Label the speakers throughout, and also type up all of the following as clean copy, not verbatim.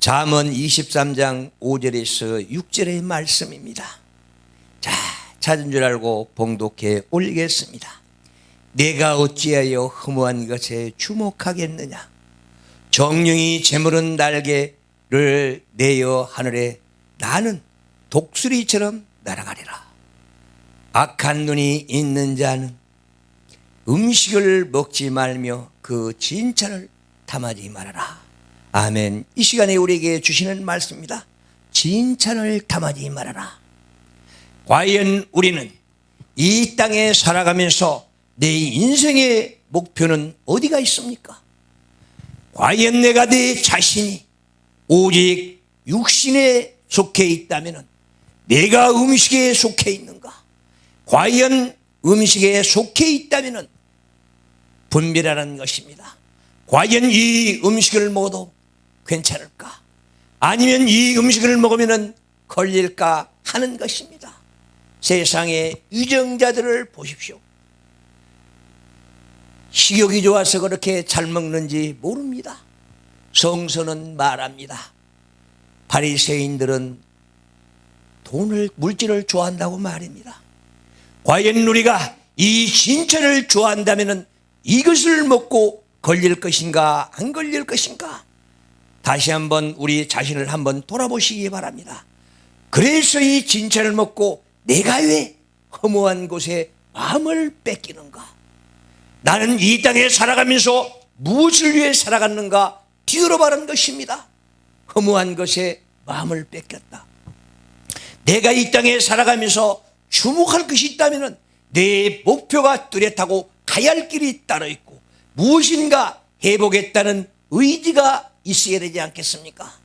Speaker 1: 잠언 23장 5절에서 6절의 말씀입니다. 자, 찾은 줄 알고 봉독해 올리겠습니다. 내가 어찌하여 허무한 것에 주목하겠느냐. 정령이 재물은 날개를 내어 하늘에 나는 독수리처럼 날아가리라. 악한 눈이 있는 자는 음식을 먹지 말며 그 진찬을 탐하지 말아라. 아멘. 이 시간에 우리에게 주시는 말씀입니다. 진찬을 탐하지 말아라. 과연 우리는 이 땅에 살아가면서 내 인생의 목표는 어디가 있습니까? 과연 내가 내 자신이 오직 육신에 속해 있다면 내가 음식에 속해 있는가? 과연 음식에 속해 있다면 분별하는 것입니다. 과연 이 음식을 먹어도 괜찮을까? 아니면 이 음식을 먹으면 걸릴까 하는 것입니다. 세상의 유정자들을 보십시오. 식욕이 좋아서 그렇게 잘 먹는지 모릅니다. 성서는 말합니다. 바리새인들은 물질을 좋아한다고 말입니다. 과연 우리가 이 진천을 좋아한다면 이것을 먹고 걸릴 것인가 안 걸릴 것인가? 다시 한번 우리 자신을 한번 돌아보시기 바랍니다. 그래서 이 진천을 먹고 내가 왜 허무한 곳에 마음을 뺏기는가? 나는 이 땅에 살아가면서 무엇을 위해 살아갔는가 뒤돌아보는 것입니다. 허무한 것에 마음을 뺏겼다. 내가 이 땅에 살아가면서 주목할 것이 있다면 내 목표가 뚜렷하고 가야 할 길이 따로 있고 무엇인가 해보겠다는 의지가 있어야 되지 않겠습니까?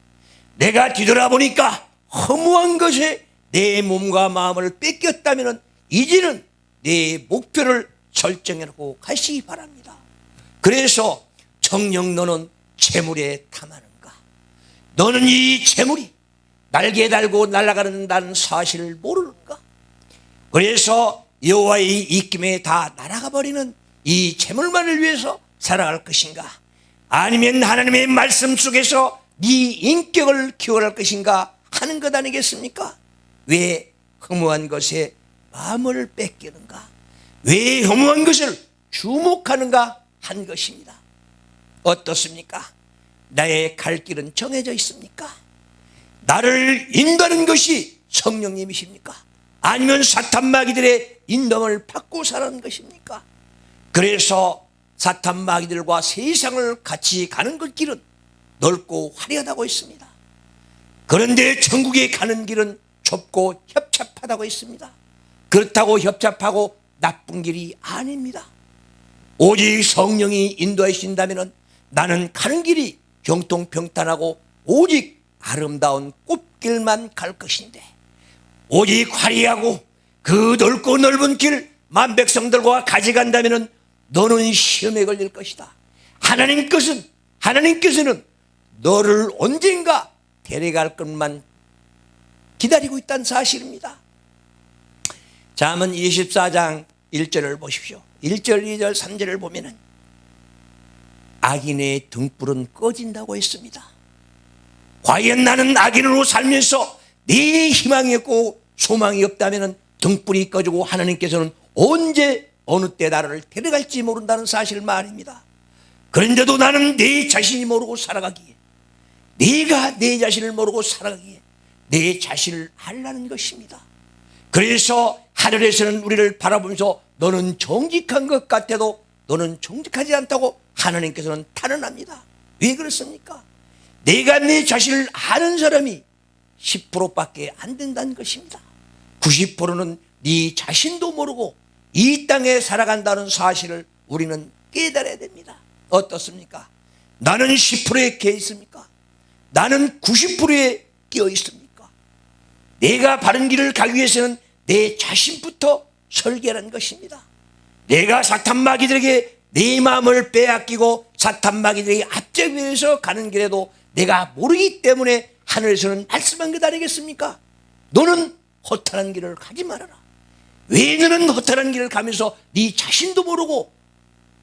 Speaker 1: 내가 뒤돌아보니까 허무한 것에 내 몸과 마음을 뺏겼다면 이제는 내 목표를 설정해놓고 가시기 바랍니다. 그래서 정녕 너는 재물에 탐하는가? 너는 이 재물이 날개 달고 날아가는다는 사실을 모르는가? 그래서 여호와의 입김에 다 날아가 버리는 이 재물만을 위해서 살아갈 것인가? 아니면 하나님의 말씀 속에서 네 인격을 키워갈 것인가 하는 것 아니겠습니까? 왜 허무한 것에 마음을 뺏기는가? 왜 허무한 것을 주목하는가 한 것입니다. 어떻습니까? 나의 갈 길은 정해져 있습니까? 나를 인도하는 것이 성령님이십니까? 아니면 사탄 마귀들의 인도를 받고 사는 것입니까? 그래서 사탄 마귀들과 세상을 같이 가는 그 길은 넓고 화려하다고 했습니다. 그런데 천국에 가는 길은 좁고 협잡하다고 했습니다. 그렇다고 협잡하고 나쁜 길이 아닙니다. 오직 성령이 인도하신다면 나는 가는 길이 경통평탄하고 오직 아름다운 꽃길만 갈 것인데 오직 화려하고 그 넓고 넓은 길 만백성들과 가져간다면 너는 시험에 걸릴 것이다. 하나님께서는 너를 언젠가 데려갈 것만 기다리고 있다는 사실입니다. 잠언 24장 1절을 보십시오. 1절, 2절, 3절을 보면은 악인의 등불은 꺼진다고 했습니다. 과연 나는 악인으로 살면서 네 희망이 없고 소망이 없다면 등불이 꺼지고 하나님께서는 언제 어느 때 나를 데려갈지 모른다는 사실 말입니다. 그런데도 나는 내 자신이 모르고 살아가기에 네가 내 자신을 모르고 살아가기에 내 자신을 알라는 것입니다. 그래서 하늘에서는 우리를 바라보면서 너는 정직한 것 같아도 너는 정직하지 않다고 하나님께서는 탄원합니다. 왜 그렇습니까? 내가 내 자신을 아는 사람이 10%밖에 안 된다는 것입니다. 90%는 네 자신도 모르고 이 땅에 살아간다는 사실을 우리는 깨달아야 됩니다. 어떻습니까? 나는 10%에 깨어 있습니까? 나는 90%에 끼어 있습니까? 내가 바른 길을 가기 위해서는 내 자신부터 설계하는 것입니다. 내가 사탄 마귀들에게 내 마음을 빼앗기고 사탄 마귀들에게 앞장서서 가는 길에도 내가 모르기 때문에 하늘에서는 말씀한 것 아니겠습니까? 너는 허탄한 길을 가지 말아라. 왜 너는 허탄한 길을 가면서 네 자신도 모르고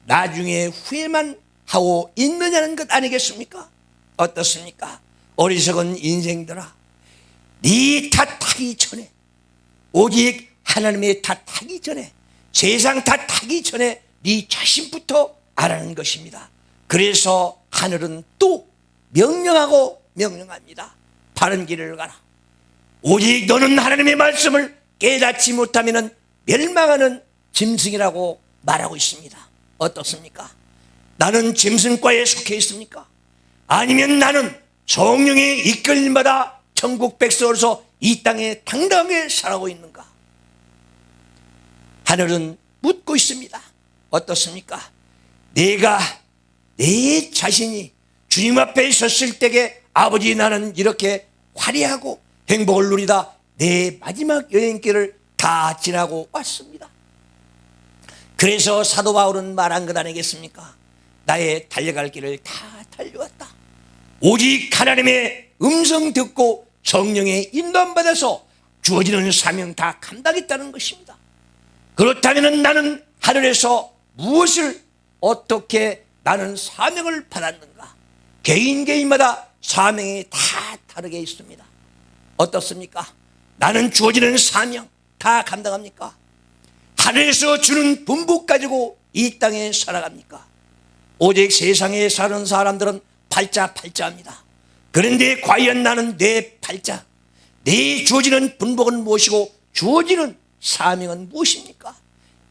Speaker 1: 나중에 후회만 하고 있느냐는 것 아니겠습니까? 어떻습니까? 어리석은 인생들아, 네 탓하기 전에, 오직 하나님의 탓하기 전에, 세상 탓하기 전에 네 자신부터 알아는 것입니다. 그래서 하늘은 또 명령하고 명령합니다. 바른 길을 가라. 오직 너는 하나님의 말씀을 깨닫지 못하면 멸망하는 짐승이라고 말하고 있습니다. 어떻습니까? 나는 짐승과에 속해 있습니까? 아니면 나는 성령의 이끌림마다 천국 백성으로서 이 땅에 당당하게 살아가고 있는가? 하늘은 묻고 있습니다. 어떻습니까? 내가 내 자신이 주님 앞에 섰을 때에 아버지, 나는 이렇게 화려하고 행복을 누리다 내 마지막 여행길을 다 지나고 왔습니다. 그래서 사도 바울은 말한 것 아니겠습니까? 나의 달려갈 길을 다 달려왔다. 오직 하나님의 음성 듣고 성령의 인도함 받아서 주어지는 사명 다 감당했다는 것입니다. 그렇다면 나는 하늘에서 무엇을, 어떻게 나는 사명을 받았는가? 개인마다 사명이 다 다르게 있습니다. 어떻습니까? 나는 주어지는 사명 다 감당합니까? 하늘에서 주는 분복 가지고 이 땅에 살아갑니까? 오직 세상에 사는 사람들은 팔자합니다. 그런데 과연 나는 내 팔자, 내 주어지는 분복은 무엇이고 주어지는 사명은 무엇입니까?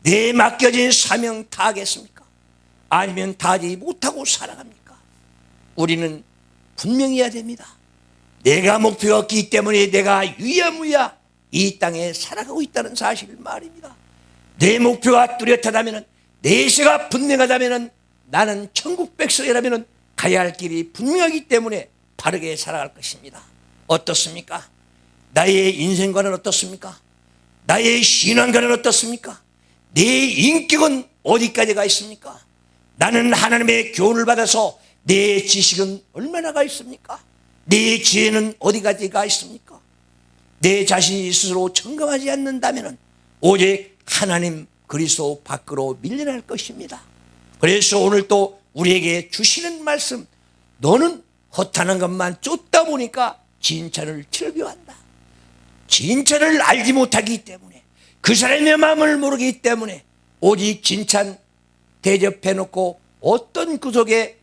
Speaker 1: 내 맡겨진 사명 다 하겠습니까? 아니면 다 하지 못하고 살아갑니까? 우리는 분명히 해야 됩니다. 내가 목표가 없기 때문에 내가 유야무야 이 땅에 살아가고 있다는 사실을 말입니다. 내 목표가 뚜렷하다면, 내세가 분명하다면, 나는 천국 백성이라면 가야 할 길이 분명하기 때문에 바르게 살아갈 것입니다. 어떻습니까? 나의 인생관은 어떻습니까? 나의 신앙관은 어떻습니까? 내 인격은 어디까지가 있습니까? 나는 하나님의 교훈을 받아서 내 지식은 얼마나가 있습니까? 내 지혜는 어디까지가 있습니까? 내 자신이 스스로 점검하지 않는다면 오직 하나님 그리스도 밖으로 밀려날 것입니다. 그래서 오늘 또 우리에게 주시는 말씀, 너는 허탄한 것만 쫓다 보니까 진짜를 즐겨한다. 진짜를 알지 못하기 때문에, 그 사람의 마음을 모르기 때문에 오직 진찬 대접해놓고 어떤 구석에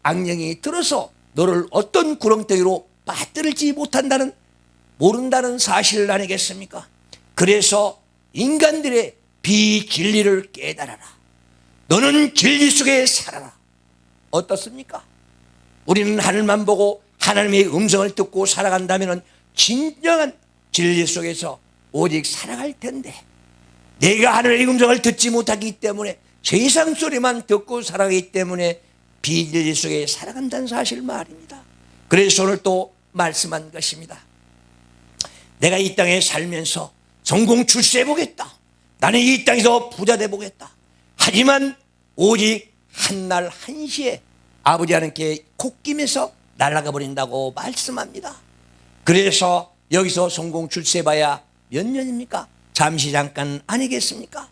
Speaker 1: 악령이 들어서 너를 어떤 구렁텅이로 빠뜨릴지 못한다는, 모른다는 사실 아니겠습니까? 그래서 인간들의 비진리를 깨달아라. 너는 진리 속에 살아라. 어떻습니까? 우리는 하늘만 보고 하나님의 음성을 듣고 살아간다면 진정한 진리 속에서 오직 살아갈 텐데, 내가 하늘의 음성을 듣지 못하기 때문에 세상 소리만 듣고 살아가기 때문에 비진리 속에 살아간다는 사실 말입니다. 그래서 오늘 또 말씀한 것입니다. 내가 이 땅에 살면서 성공 출세해 보겠다. 나는 이 땅에서 부자 돼 보겠다. 하지만 오직 한날 한시에 아버지 하나님께 콧김에서 날아가 버린다고 말씀합니다. 그래서 여기서 성공 출세해봐야 몇 년입니까? 잠시 잠깐 아니겠습니까?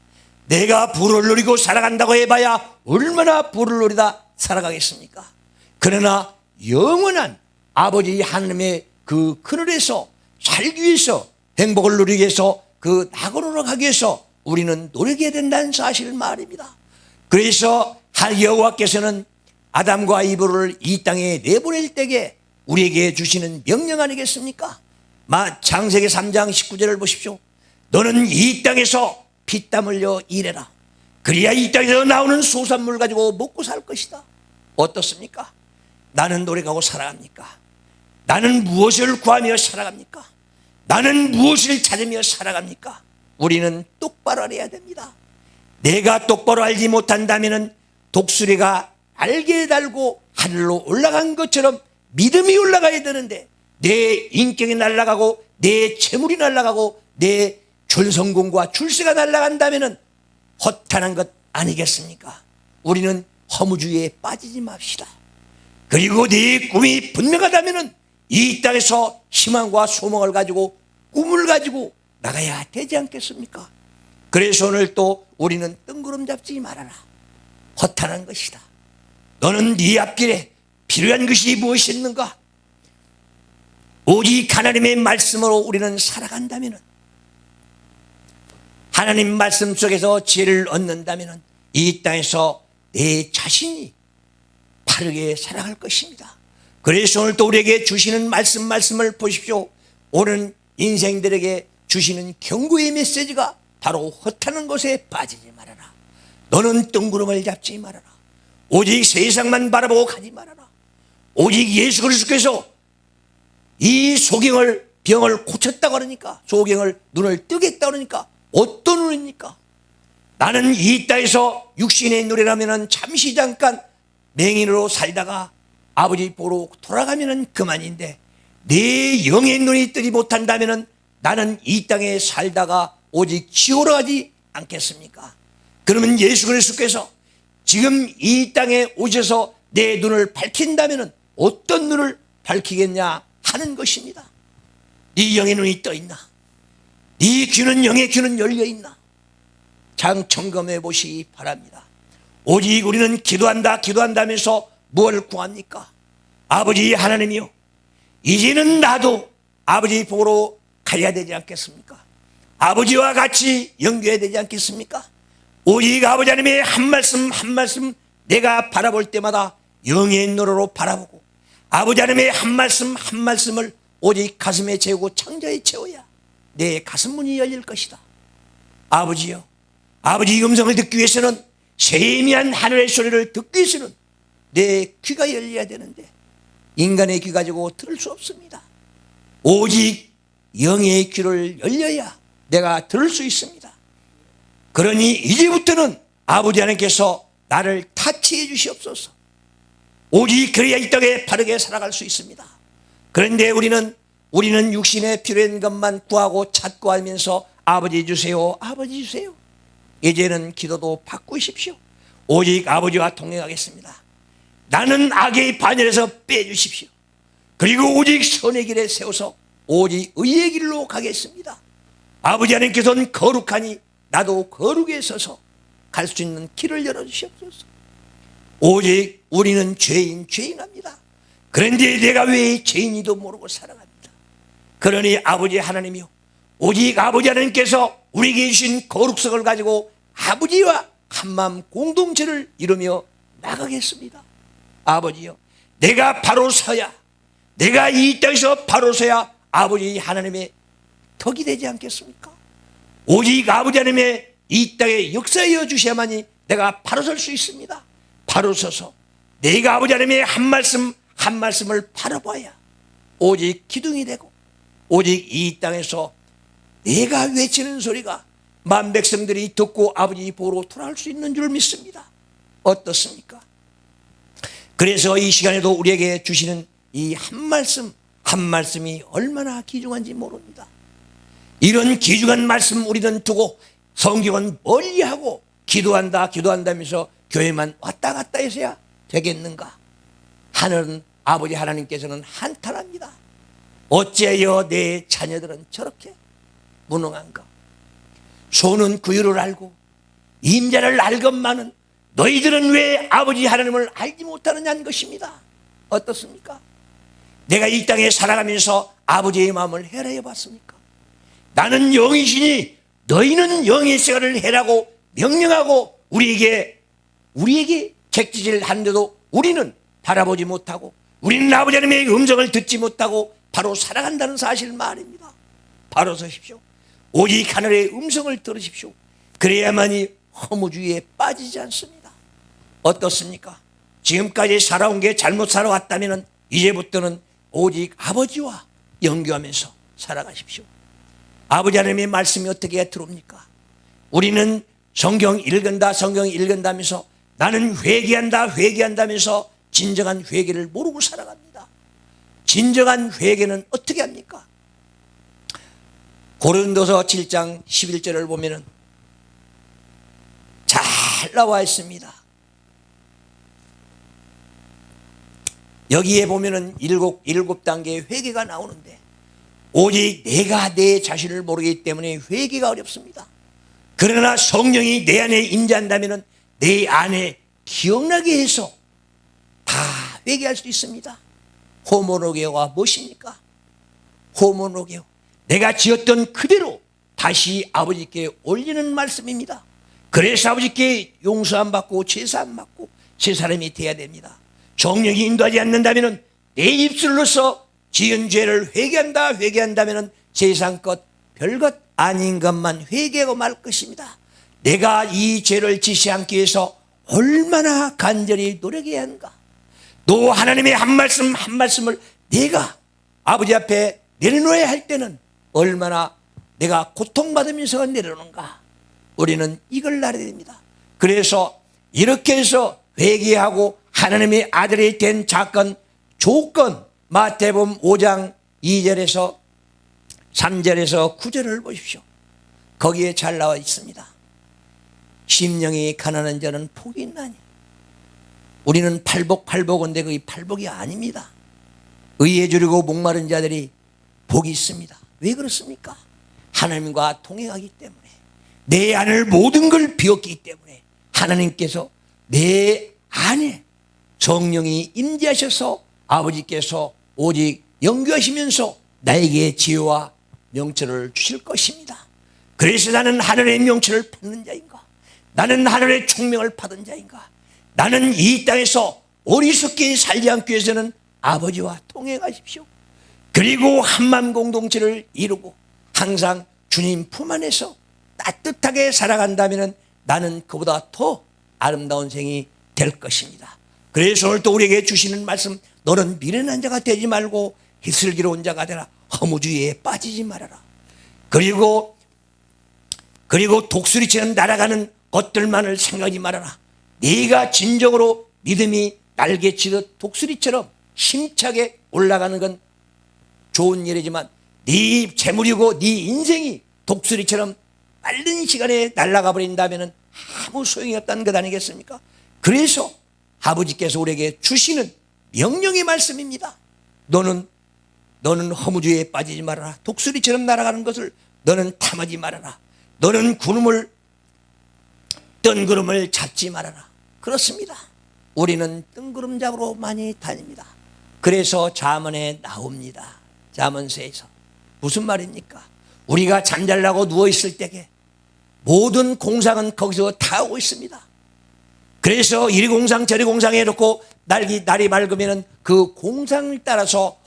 Speaker 1: 내가 부를 누리고 살아간다고 해봐야 얼마나 부를 누리다 살아가겠습니까? 그러나 영원한 아버지 하나님의 그 그늘에서 살기 위해서, 행복을 누리기 위해서, 그 낙원으로 가기 위해서 우리는 노력해야 된다는 사실 말입니다. 그래서 여호와께서는 아담과 이브를 이 땅에 내보낼 때에 우리에게 주시는 명령 아니겠습니까? 창세기 3장 19절을 보십시오. 너는 이 땅에서 피땀 흘려 일해라. 그래야 이 땅에서 나오는 소산물 가지고 먹고 살 것이다. 어떻습니까? 나는 노력하고 살아갑니까? 나는 무엇을 구하며 살아갑니까? 나는 무엇을 찾으며 살아갑니까? 우리는 똑바로 알아야 됩니다. 내가 똑바로 알지 못한다면 독수리가 날개 달고 하늘로 올라간 것처럼 믿음이 올라가야 되는데, 내 인격이 날아가고 내 재물이 날아가고 내 전성공과 출세가 날아간다면 허탄한 것 아니겠습니까? 우리는 허무주의에 빠지지 맙시다. 그리고 네 꿈이 분명하다면 이 땅에서 희망과 소망을 가지고 꿈을 가지고 나가야 되지 않겠습니까? 그래서 오늘 또 우리는 뜬구름 잡지 말아라. 허탄한 것이다. 너는 네 앞길에 필요한 것이 무엇이 있는가? 오직 하나님의 말씀으로 우리는 살아간다면, 하나님 말씀 속에서 지혜를 얻는다면 이 땅에서 내 자신이 바르게 살아갈 것입니다. 그래서 오늘 또 우리에게 주시는 말씀을 보십시오. 오늘 인생들에게 주시는 경고의 메시지가 바로 헛하는 것에 빠지지 말아라. 너는 뜬구름을 잡지 말아라. 오직 세상만 바라보고 가지 말아라. 오직 예수 그리스도께서 이 소경을 병을 고쳤다고 그러니까, 소경을 눈을 뜨겠다고 그러니까 어떤 눈입니까? 나는 이 땅에서 육신의 노래라면 잠시 잠깐 맹인으로 살다가 아버지 보러 돌아가면 그만인데, 내 영의 눈이 뜨지 못한다면 나는 이 땅에 살다가 오직 지옥으로 가지 않겠습니까? 그러면 예수 그리스도께서 지금 이 땅에 오셔서 내 눈을 밝힌다면 어떤 눈을 밝히겠냐 하는 것입니다. 네 영의 눈이 떠 있나? 네 귀는, 영의 귀는 열려 있나? 장 점검해 보시기 바랍니다. 오직 우리는 기도한다면서 무엇을 구합니까? 아버지 하나님이요, 이제는 나도 아버지 보러 가야 되지 않겠습니까? 아버지와 같이 연결해야 되지 않겠습니까? 오직 아버지 하나님의 한 말씀 한 말씀 내가 바라볼 때마다 영의 눈으로 바라보고, 아버지 하나님의 한 말씀 한 말씀을 오직 가슴에 채우고 창자에 채워야 내 가슴 문이 열릴 것이다. 아버지요, 아버지 음성을 듣기 위해서는, 세미한 하늘의 소리를 듣기 위해서는 내 귀가 열려야 되는데 인간의 귀 가지고 들을 수 없습니다. 오직 영의 귀를 열려야 내가 들을 수 있습니다. 그러니 이제부터는 아버지 하나님께서 나를 타치해 주시옵소서. 오직 그래야 이 땅에 바르게 살아갈 수 있습니다. 그런데 우리는 육신에 필요한 것만 구하고 찾고 하면서 아버지 주세요, 아버지 주세요. 이제는 기도도 바꾸십시오. 오직 아버지와 동행하겠습니다. 나는 악의 반열에서 빼주십시오. 그리고 오직 선의 길에 세워서 오직 의의 길로 가겠습니다. 아버지 하나님께서는 거룩하니 나도 거룩에 서서 갈 수 있는 길을 열어주시옵소서. 오직 우리는 죄인합니다. 그런데 내가 왜 죄인이도 모르고 살아갑니다. 그러니 아버지 하나님이요, 오직 아버지 하나님께서 우리에게 주신 거룩성을 가지고 아버지와 한마음 공동체를 이루며 나가겠습니다. 아버지요, 내가 바로 서야, 내가 이 땅에서 바로 서야 아버지 하나님의 덕이 되지 않겠습니까? 오직 아버지 하나님의 이 땅에 역사하여 주셔야만이 내가 바로 설 수 있습니다. 바로 서서 내가 아버지 하나님의 한 말씀 한 말씀을 바라봐야 오직 기둥이 되고, 오직 이 땅에서 내가 외치는 소리가 만 백성들이 듣고 아버지 보러 돌아올 수 있는 줄 믿습니다. 어떻습니까? 그래서 이 시간에도 우리에게 주시는 이 한 말씀 한 말씀이 얼마나 귀중한지 모릅니다. 이런 귀중한 말씀 우리는 두고 성경은 멀리하고 기도한다면서 교회만 왔다 갔다 해서야 되겠는가 하는 아버지 하나님께서는 한탄합니다. 어째여 내 자녀들은 저렇게 무능한가? 소는 구유를 알고 임자를 알건만은 너희들은 왜 아버지 하나님을 알지 못하느냐는 것입니다. 어떻습니까? 내가 이 땅에 살아가면서 아버지의 마음을 헤아려 봤습니까? 나는 영이시니 너희는 영의 생활을 해라고 명령하고 우리에게 객지질 하는데도 우리는 바라보지 못하고, 우리는 아버지 하나님의 음성을 듣지 못하고 바로 살아간다는 사실 말입니다. 바로 서십시오. 오직 하늘의 음성을 들으십시오. 그래야만이 허무주의에 빠지지 않습니다. 어떻습니까? 지금까지 살아온 게 잘못 살아왔다면 이제부터는 오직 아버지와 연교하면서 살아가십시오. 아버지 하나님의 말씀이 어떻게 들어옵니까? 우리는 성경 읽는다면서 나는 회개한다면서 진정한 회개를 모르고 살아갑니다. 진정한 회개는 어떻게 합니까? 고린도서 7장 11절을 보면은 잘 나와 있습니다. 여기에 보면은 일곱 단계의 회개가 나오는데, 오직 내가 내 자신을 모르기 때문에 회개가 어렵습니다. 그러나 성령이 내 안에 임재한다면은 내 안에 기억나게 해서 다 회개할 수 있습니다. 호모노게가 무엇입니까? 호모노게요. 내가 지었던 그대로 다시 아버지께 올리는 말씀입니다. 그래서 아버지께 용서 안 받고 제사 안 받고 새 사람이 돼야 됩니다. 성령이 인도하지 않는다면 내 입술로서 지은 죄를 회개한다면 세상 것 별것 아닌 것만 회개하고 말 것입니다. 내가 이 죄를 지시 않기 위해서 얼마나 간절히 노력해야 하는가. 또 하나님의 한 말씀을 내가 아버지 앞에 내려놓아야 할 때는 얼마나 내가 고통받으면서 내려놓는가. 우리는 이걸 알아야 됩니다. 그래서 이렇게 해서 회개하고 하나님의 아들이 된 조건 마태복음 5장 2절에서 3절에서 9절을 보십시오. 거기에 잘 나와 있습니다. 심령이 가난한 자는 복이 있나니. 우리는 팔복인데 그게 팔복이 아닙니다. 의에 주려고 목마른 자들이 복이 있습니다. 왜 그렇습니까? 하나님과 동행하기 때문에, 내 안을 모든 걸 비웠기 때문에 하나님께서 내 안에 성령이 임재하셔서 아버지께서 오직 영교하시면서 나에게 지혜와 명철을 주실 것입니다. 그래서 나는 하늘의 명철을 받는 자인가? 나는 하늘의 총명을 받은 자인가? 나는 이 땅에서 어리석게 살지 않기 위해서는 아버지와 통행하십시오. 그리고 한마음 공동체를 이루고 항상 주님 품 안에서 따뜻하게 살아간다면 나는 그보다 더 아름다운 생이 될 것입니다. 그래서 오늘 또 우리에게 주시는 말씀, 너는 미련한 자가 되지 말고 희슬기로운 자가 되라. 허무주의에 빠지지 말아라. 그리고 독수리처럼 날아가는 것들만을 생각하지 말아라. 네가 진정으로 믿음이 날개치듯 독수리처럼 힘차게 올라가는 건 좋은 일이지만 네 재물이고 네 인생이 독수리처럼 빠른 시간에 날아가 버린다면 아무 소용이 없다는 것 아니겠습니까? 그래서 아버지께서 우리에게 주시는 명령의 말씀입니다. 너는 허무주의에 빠지지 말아라. 독수리처럼 날아가는 것을 너는 탐하지 말아라. 너는 뜬구름을 잡지 말아라. 그렇습니다. 우리는 뜬구름 잡으러 많이 다닙니다. 그래서 잠언에 나옵니다. 잠언서에서 무슨 말입니까? 우리가 잠잘라고 누워있을 때에 모든 공상은 거기서 다 오고 있습니다. 그래서 이리 공상 저리 공상 해놓고 날이 밝으면 그 공상을 따라서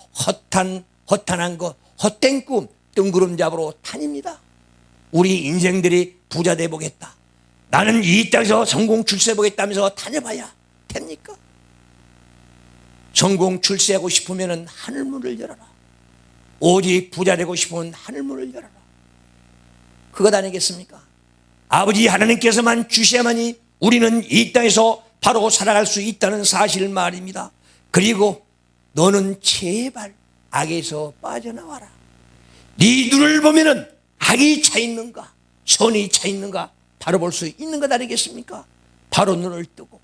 Speaker 1: 허탄한 거, 헛된 꿈, 뜬구름 잡으러 다닙니다. 우리 인생들이 부자 돼 보겠다, 나는 이 땅에서 성공 출세해 보겠다면서 다녀봐야 됩니까? 성공 출세하고 싶으면 하늘문을 열어라. 오직 부자 되고 싶으면 하늘문을 열어라. 그것 아니겠습니까? 아버지 하나님께서만 주셔야만이 우리는 이 땅에서 바로 살아갈 수 있다는 사실 말입니다. 그리고 너는 제발 악에서 빠져나와라. 네 눈을 보면은 악이 차 있는가 선이 차 있는가 바로 볼 수 있는 것 아니겠습니까? 바로 눈을 뜨고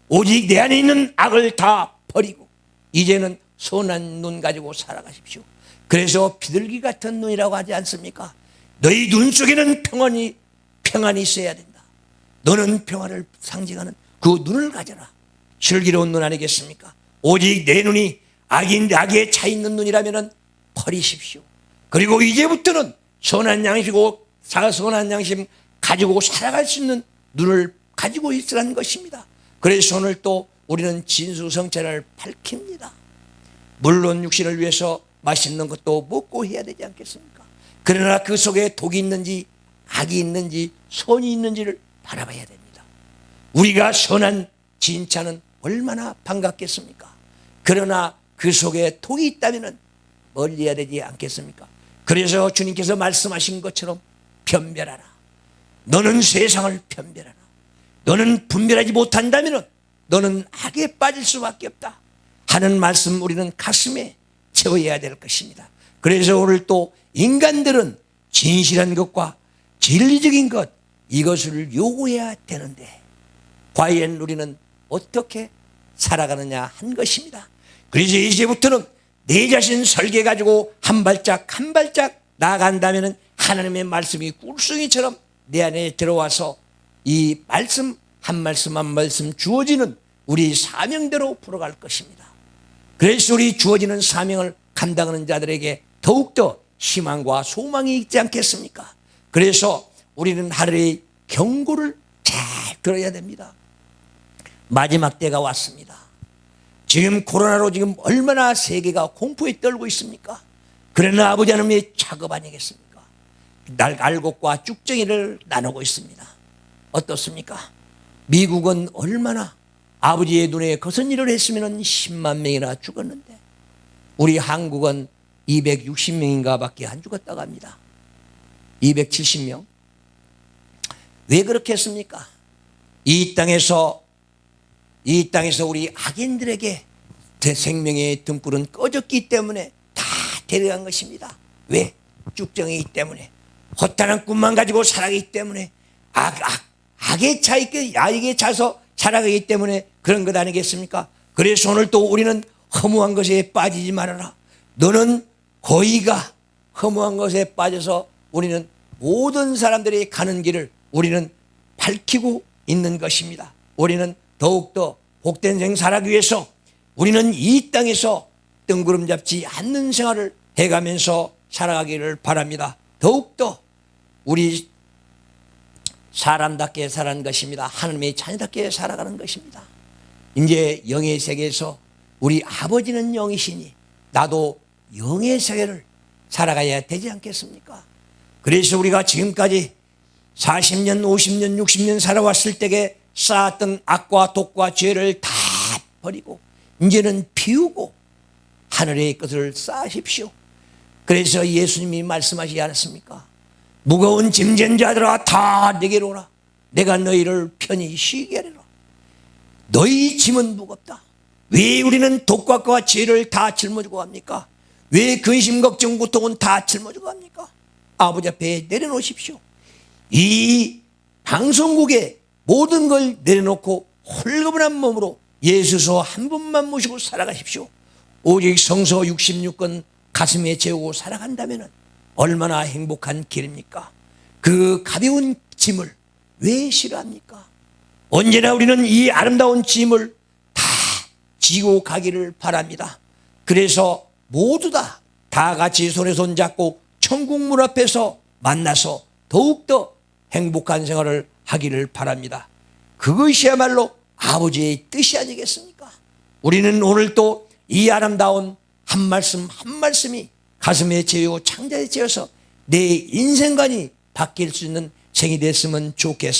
Speaker 1: 오직 내 안에 있는 악을 다 버리고 이제는 선한 눈 가지고 살아가십시오. 그래서 비둘기 같은 눈이라고 하지 않습니까? 너희 눈 속에는 평안이 있어야 된다. 너는 평화를 상징하는 그 눈을 가져라. 슬기로운 눈 아니겠습니까? 오직 내 눈이 악에 차 있는 눈이라면 버리십시오. 그리고 이제부터는 선한 양심이고 선한 양심 가지고 살아갈 수 있는 눈을 가지고 있으라는 것입니다. 그래서 오늘 또 우리는 진수성찬을 밝힙니다. 물론 육신을 위해서 맛있는 것도 먹고 해야 되지 않겠습니까? 그러나 그 속에 독이 있는지 악이 있는지 선이 있는지를 바라봐야 됩니다. 우리가 선한 진차는 얼마나 반갑겠습니까? 그러나 그 속에 독이 있다면 멀리해야 되지 않겠습니까? 그래서 주님께서 말씀하신 것처럼 변별하라. 너는 세상을 변별하라. 너는 분별하지 못한다면 너는 악에 빠질 수밖에 없다 하는 말씀 우리는 가슴에 채워야 될 것입니다. 그래서 오늘 또 인간들은 진실한 것과 진리적인 것 이것을 요구해야 되는데 과연 우리는 어떻게 살아가느냐 한 것입니다. 그래서 이제부터는 내 자신 설계 가지고 한 발짝 나아간다면 하나님의 말씀이 꿀송이처럼 내 안에 들어와서 이 말씀 한 말씀 주어지는 우리 사명대로 풀어갈 것입니다. 그래서 우리 주어지는 사명을 감당하는 자들에게 더욱더 희망과 소망이 있지 않겠습니까? 그래서 우리는 하루의 경고를 잘 들어야 됩니다. 마지막 때가 왔습니다. 지금 코로나로 지금 얼마나 세계가 공포에 떨고 있습니까? 그러나 아버지 하나님의 작업 아니겠습니까? 알곡과 쭉정이를 나누고 있습니다. 어떻습니까? 미국은 얼마나 아버지의 눈에 거선 일을 했으면 10만 명이나 죽었는데 우리 한국은 260명인가 밖에 안 죽었다고 합니다. 270명. 왜 그렇게 했습니까? 이 땅에서 우리 악인들에게 생명의 등불은 꺼졌기 때문에 다 데려간 것입니다. 왜? 쭉정이기 때문에. 허탄한 꿈만 가지고 살아가기 때문에 악에 차서 살아가기 때문에 그런 것 아니겠습니까? 그래서 오늘 또 우리는 허무한 것에 빠지지 말아라. 너는 거의가 허무한 것에 빠져서 우리는 모든 사람들이 가는 길을 우리는 밝히고 있는 것입니다. 우리는 더욱더 복된 생 살아가기 위해서 우리는 이 땅에서 뜬구름 잡지 않는 생활을 해가면서 살아가기를 바랍니다. 더욱더 우리 사람답게 살아가는 것입니다. 하나님의 자녀답게 살아가는 것입니다. 이제 영의 세계에서 우리 아버지는 영이시니 나도 영의 세계를 살아가야 되지 않겠습니까? 그래서 우리가 지금까지 40년, 50년, 60년 살아왔을 때에 쌓았던 악과 독과 죄를 다 버리고 이제는 비우고 하늘의 것을 쌓으십시오. 그래서 예수님이 말씀하시지 않았습니까? 무거운 짐진 자들아 다 내게로 오라. 내가 너희를 편히 쉬게 하리라. 너희 짐은 무겁다. 왜 우리는 독과 죄를 다 짊어지고 갑니까? 왜 근심 걱정 고통은 다 짊어지고 갑니까? 아버지 앞에 내려놓으십시오. 이 방송국에 모든 걸 내려놓고 홀가분한 몸으로 예수서 한 분만 모시고 살아가십시오. 오직 성서 66권 가슴에 재우고 살아간다면 얼마나 행복한 길입니까? 그 가벼운 짐을 왜 싫어합니까? 언제나 우리는 이 아름다운 짐을 다 지고 가기를 바랍니다. 그래서 모두 다 같이 손에 손 잡고 천국문 앞에서 만나서 더욱더 행복한 생활을 하기를 바랍니다. 그것이야말로 아버지의 뜻이 아니겠습니까? 우리는 오늘 또 이 아름다운 한 말씀 한 말씀이 가슴에 재요 창자에 재어서 내 인생관이 바뀔 수 있는 생이 됐으면 좋겠습니다.